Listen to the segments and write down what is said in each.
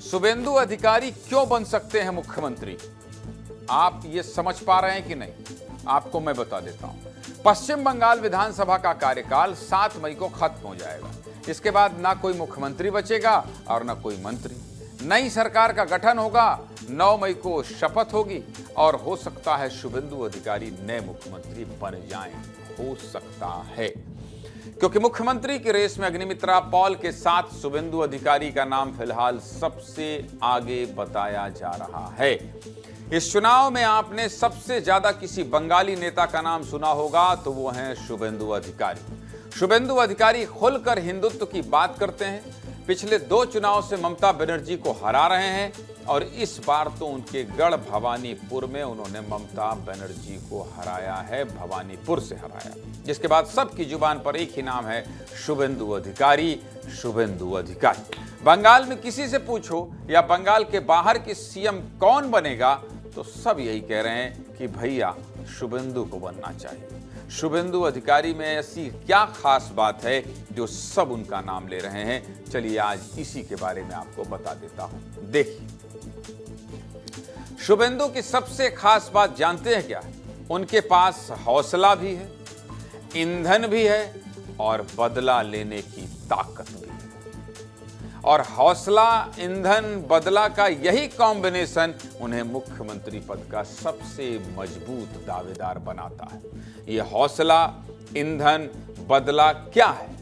शुभेंदु अधिकारी क्यों बन सकते हैं मुख्यमंत्री? आप ये समझ पा रहे हैं कि नहीं? आपको मैं बता देता हूं। पश्चिम बंगाल विधानसभा का कार्यकाल 7 मई को खत्म हो जाएगा। इसके बाद ना कोई मुख्यमंत्री बचेगा और ना कोई मंत्री। नई सरकार का गठन होगा, 9 मई को शपथ होगी और हो सकता है शुभेंदु अधिकारी नए मुख्यमंत्री बन जाएं। हो सकता है, क्योंकि मुख्यमंत्री की रेस में अग्निमित्रा पॉल के साथ शुभेंदु अधिकारी का नाम फिलहाल सबसे आगे बताया जा रहा है। इस चुनाव में आपने सबसे ज्यादा किसी बंगाली नेता का नाम सुना होगा तो वो हैं शुभेंदु अधिकारी। शुभेंदु अधिकारी खुलकर हिंदुत्व की बात करते हैं। पिछले 2 चुनाव से ममता बनर्जी को हरा रहे हैं और इस बार तो उनके गढ़ भवानीपुर में उन्होंने ममता बनर्जी को हराया है, भवानीपुर से हराया, जिसके बाद सबकी जुबान पर एक ही नाम है, शुभेंदु अधिकारी। शुभेंदु अधिकारी। बंगाल में किसी से पूछो या बंगाल के बाहर की सीएम कौन बनेगा तो सब यही कह रहे हैं कि भैया शुभेंदु को बनना चाहिए। शुभेंदु अधिकारी में ऐसी क्या खास बात है जो सब उनका नाम ले रहे हैं? चलिए आज इसी के बारे में आपको बता देता हूं। देखिए, शुभेंदु की सबसे खास बात जानते हैं क्या है? उनके पास हौसला भी है, ईंधन भी है और बदला लेने की ताकत भी है। और हौसला, ईंधन, बदला का यही कॉम्बिनेशन उन्हें मुख्यमंत्री पद का सबसे मजबूत दावेदार बनाता है। ये हौसला, ईंधन, बदला क्या है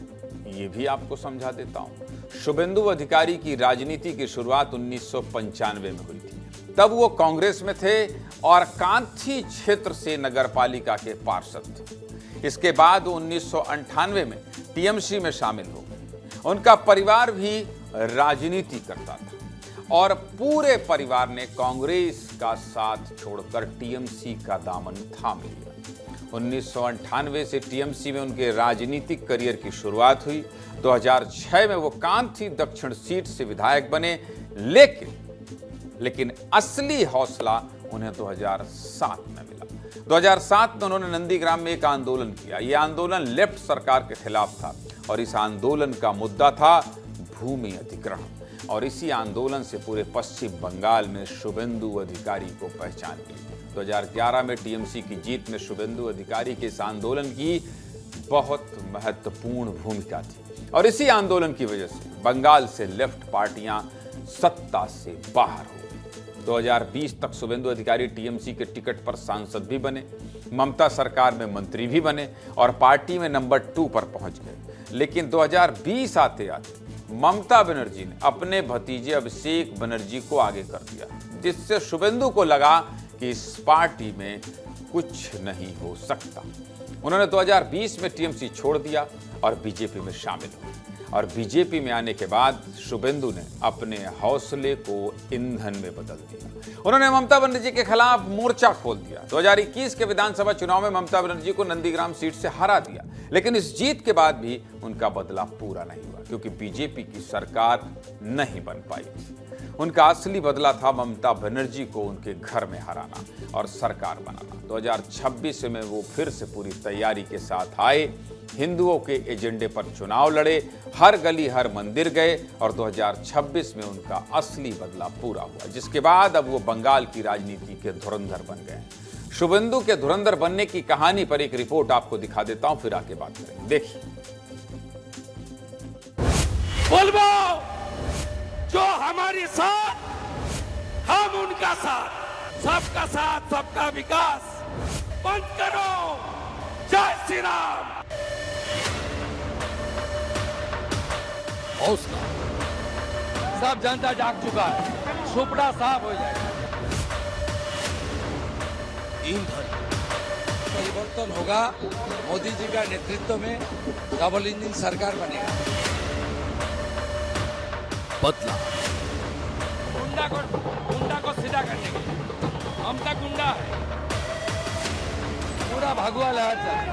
ये भी आपको समझा देता हूं। शुभेंदु अधिकारी की राजनीति की शुरुआत 1995 में हुई थी। तब वो कांग्रेस में थे और कांथी क्षेत्र से नगरपालिका के पार्षद थे। इसके बाद वो 1998 में टीएमसी में शामिल हो गए। उनका परिवार भी राजनीति करता था और पूरे परिवार ने कांग्रेस का साथ छोड़कर टीएमसी का दामन थाम लिया। 1998 से टीएमसी में उनके राजनीतिक करियर की शुरुआत हुई। 2006 में वो कांथी दक्षिण सीट से विधायक बने, लेकिन असली हौसला उन्हें 2007 में मिला। 2007 में उन्होंने नंदीग्राम में एक आंदोलन किया। यह आंदोलन लेफ्ट सरकार के खिलाफ था और इस आंदोलन का मुद्दा था भूमि अधिग्रहण। और इसी आंदोलन से पूरे पश्चिम बंगाल में शुभेंदु अधिकारी को पहचान मिली। 2011 में टीएमसी की जीत में शुभेंदु अधिकारी के इस आंदोलन की बहुत महत्वपूर्ण भूमिका थी और इसी आंदोलन की वजह से बंगाल से लेफ्ट पार्टियां सत्ता से बाहर हो गई। 2020 तक शुभेंदु अधिकारी टीएमसी के टिकट पर सांसद भी बने, ममता सरकार में मंत्री भी बने और पार्टी में नंबर 2 पर पहुंच गए। लेकिन 2020 आते आते ममता बनर्जी ने अपने भतीजे अभिषेक बनर्जी को आगे कर दिया, जिससे शुभेंदु को लगा कि इस पार्टी में कुछ नहीं हो सकता। उन्होंने 2020 में टीएमसी छोड़ दिया और बीजेपी में शामिल हुए और बीजेपी में आने के बाद शुभेंदु ने अपने हौसले को ईंधन में बदल दिया। उन्होंने ममता बनर्जी के खिलाफ मोर्चा खोल दिया। 2021 के विधानसभा चुनाव में ममता बनर्जी को नंदीग्राम सीट से हरा दिया, लेकिन इस जीत के बाद भी उनका बदला पूरा नहीं हुआ क्योंकि बीजेपी की सरकार नहीं बन पाई थी। उनका असली बदला था ममता बनर्जी को उनके घर में हराना और सरकार बनाना। 2026 में वो फिर से पूरी तैयारी के साथ आए, हिंदुओं के एजेंडे पर चुनाव लड़े, हर गली हर मंदिर गए और 2026 में उनका असली बदला पूरा हुआ, जिसके बाद अब वो बंगाल की राजनीति के धुरंधर बन गए। शुभेंदु के धुरंधर बनने की कहानी पर एक रिपोर्ट आपको दिखा देता हूं, फिर आके बात करेंगे। देखिए, बोलबो जो हमारे साथ, हम उनका साथ, सबका विकास। बंद करो। जय श्री राम। हौसला, सब जनता जाग चुका है, सुपड़ा साफ हो जाएगा। ईंधन परिवर्तन होगा, मोदी जी का नेतृत्व में डबल इंजन सरकार बनेगा। बदला, गुंडा को सीधा करने के लिए ममता गुंडा है, पूरा भगवा लहर चले।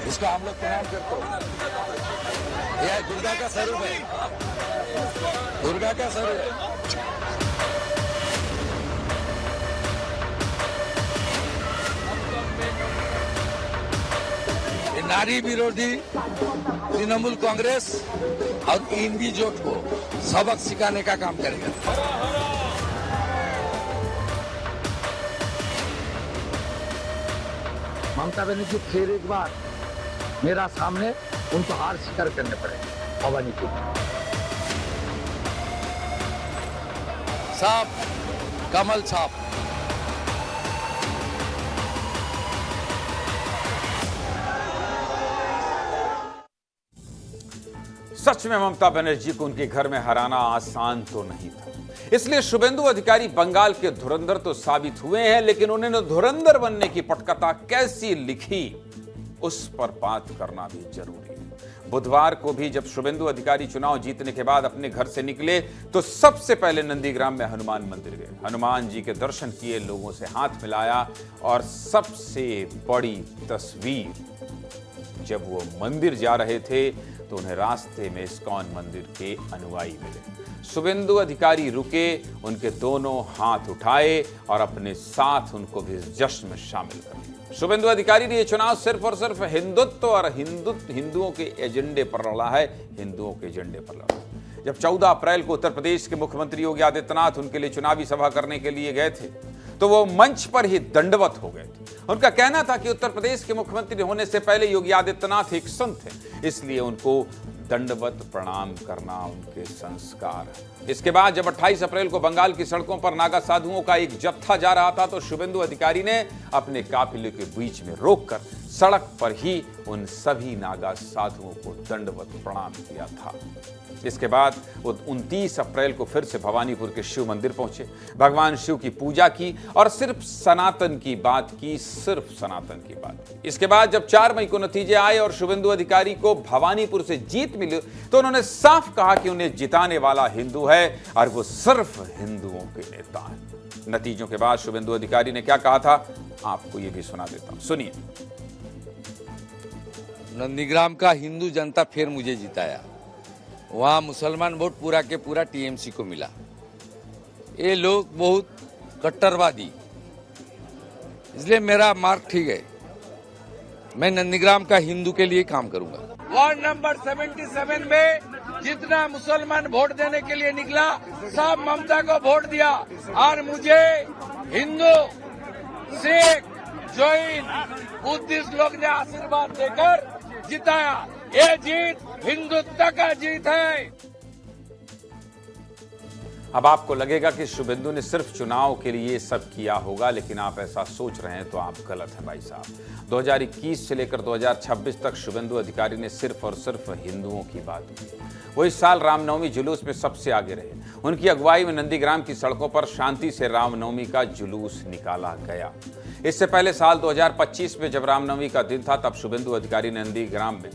इसका हम लोग प्रणाम करते हैं। यह दुर्गा का स्वरूप है, दुर्गा का स्वरूप है। नारी विरोधी तृणमूल कांग्रेस और इंडी जोट को सबक सिखाने का काम करेगा। ममता बनर्जी फिर एक बार मेरा सामने उनको हार स्वीकार करने पड़ेंगे भवानीपुर। साफ कमल साफ। सच में ममता बनर्जी को उनके घर में हराना आसान तो नहीं था, इसलिए शुभेंदु अधिकारी बंगाल के धुरंधर तो साबित हुए हैं, लेकिन उन्होंने धुरंधर बनने की पटकथा कैसी लिखी उस पर बात करना भी जरूरी है। बुधवार को भी जब शुभेंदु अधिकारी चुनाव जीतने के बाद अपने घर से निकले तो सबसे पहले नंदीग्राम में हनुमान मंदिर गए, हनुमान जी के दर्शन किए, लोगों से हाथ मिलाया और सबसे बड़ी तस्वीर, जब वो मंदिर जा रहे थे तो उन्हें रास्ते में इस्कॉन मंदिर के अनुयायी मिले। शुभेंदु अधिकारी रुके, उनके दोनों हाथ उठाए और अपने साथ उनको भी इस जश्न में शामिल कर लिया। शुभेंदु अधिकारी ने यह चुनाव सिर्फ और सिर्फ हिंदुत्व और हिंदुओं के एजेंडे पर लड़ा है, हिंदुओं के एजेंडे पर लड़ा। जब 14 अप्रैल को उत्तर प्रदेश के मुख्यमंत्री योगी आदित्यनाथ उनके लिए चुनावी सभा करने के लिए गए थे तो वो मंच पर ही दंडवत हो गए थे। उनका कहना था कि उत्तर प्रदेश के मुख्यमंत्री होने से पहले योगी आदित्यनाथ एक संत थे, इसलिए उनको दंडवत प्रणाम करना उनके संस्कार है। इसके बाद जब 28 अप्रैल को बंगाल की सड़कों पर नागा साधुओं का एक जत्था जा रहा था तो शुभेंदु अधिकारी ने अपने काफिले के बीच में रोककर सड़क पर ही उन सभी नागा साधुओं को दंडवत प्रणाम किया था। इसके बाद वो 29 अप्रैल को फिर से भवानीपुर के शिव मंदिर पहुंचे, भगवान शिव की पूजा की और सिर्फ सनातन की बात की, सिर्फ सनातन की बात की। इसके बाद जब 4 मई को नतीजे आए और शुभेंदु अधिकारी को भवानीपुर से जीत मिली तो उन्होंने साफ कहा कि उन्हें जिताने वाला हिंदू है और वो सिर्फ हिंदुओं के नेता हैं। नतीजों के बाद शुभेंदु अधिकारी ने क्या कहा था, आपको ये भी सुना देता हूं, सुनिए। नंदीग्राम का हिंदू जनता फिर मुझे जिताया, वहाँ मुसलमान वोट पूरा के पूरा टीएमसी को मिला। ये लोग बहुत कट्टरवादी, इसलिए मेरा मार्क ठीक है। मैं नंदीग्राम का हिंदू के लिए काम करूंगा। वार्ड नंबर 77 में जितना मुसलमान वोट देने के लिए निकला सब ममता को वोट दिया और मुझे हिंदू, सिख, जैन, बुद्धिस्ट लोग ने आशीर्वाद देकर जिताया। ये जीत हिंदुत्व का जीत है। अब आपको लगेगा कि शुभेंदु ने सिर्फ चुनाव के लिए सब किया होगा, लेकिन आप ऐसा सोच रहे हैं तो आप गलत हैं भाई साहब। 2021 से लेकर 2026 तक शुभेंदु अधिकारी ने सिर्फ और सिर्फ हिंदुओं की बात की। वो इस साल रामनवमी जुलूस में सबसे आगे रहे। उनकी अगुवाई में नंदीग्राम की सड़कों पर शांति से रामनवमी का जुलूस निकाला गया। इससे पहले साल 2025 में जब रामनवमी का दिन था तब शुभेंदु अधिकारी ने नंदीग्राम में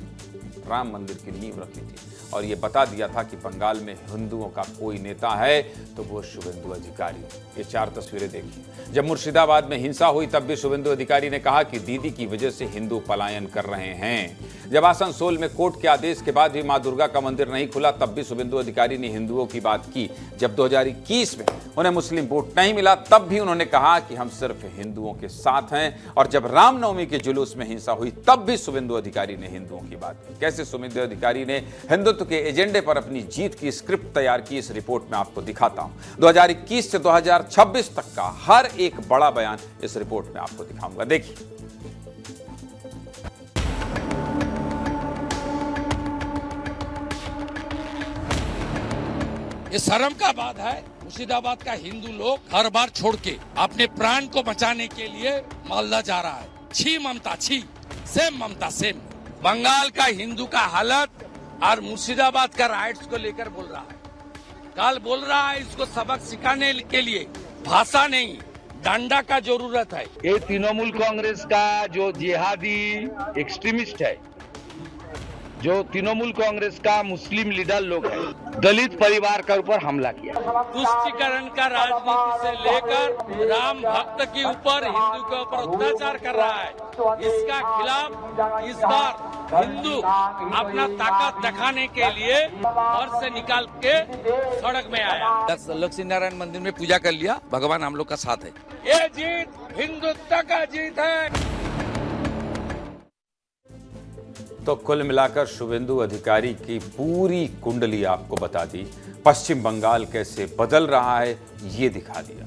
राम मंदिर की नींव रखी थी और ये बता दिया था कि बंगाल में हिंदुओं का कोई नेता है तो वो शुभेंदु अधिकारी। ये 4 तस्वीरें देखिए। जब मुर्शिदाबाद में हिंसा हुई तब भी शुभेंदु अधिकारी ने कहा कि दीदी की वजह से हिंदू पलायन कर रहे हैं। जब आसनसोल में कोर्ट के आदेश के बाद भी मां दुर्गा का मंदिर नहीं खुला तब भी शुभेंदु अधिकारी ने हिंदुओं की बात की। जब 2021 में उन्हें मुस्लिम वोट नहीं मिला तब भी उन्होंने कहा कि हम सिर्फ हिंदुओं के साथ हैं। और जब रामनवमी के जुलूस में हिंसा हुई तब भी शुभेंदु अधिकारी ने हिंदुओं की बात की। कैसे शुभेंदु अधिकारी ने हिंदुत्व के एजेंडे पर अपनी जीत की स्क्रिप्ट तैयार की, इस रिपोर्ट में आपको दिखाता हूं। 2021 से 2026 तक का हर एक बड़ा बयान इस रिपोर्ट में आपको दिखाऊंगा। देखिए। ये शर्म का बात है, मुर्शिदाबाद का हिंदू लोग हर बार छोड़ के अपने प्राण को बचाने के लिए मालदा जा रहा है। छी ममता छी, सेम ममता सेम। बंगाल का हिंदू का हालत और मुर्शिदाबाद का राइट्स को लेकर बोल रहा है। कल बोल रहा है इसको सबक सिखाने के लिए भाषा नहीं डंडा का जरूरत है। ये तृणमूल कांग्रेस का जो जिहादी एक्सट्रीमिस्ट है, जो तृणमूल कांग्रेस का मुस्लिम लीडर लोग है, दलित परिवार के ऊपर हमला किया। तुष्टीकरण का राजनीति से लेकर राम भक्त के ऊपर, हिंदू के ऊपर अत्याचार कर रहा है। इसका खिलाफ इस बार हिंदू अपना ताकत दिखाने के लिए घर से निकाल के सड़क में आया। लक्ष्मी नारायण मंदिर में पूजा कर लिया, भगवान हम लोग का साथ है। ये जीत हिंदुत्व का जीत है। तो कुल मिलाकर शुभेंदु अधिकारी की पूरी कुंडली आपको बता दी, पश्चिम बंगाल कैसे बदल रहा है ये दिखा दिया।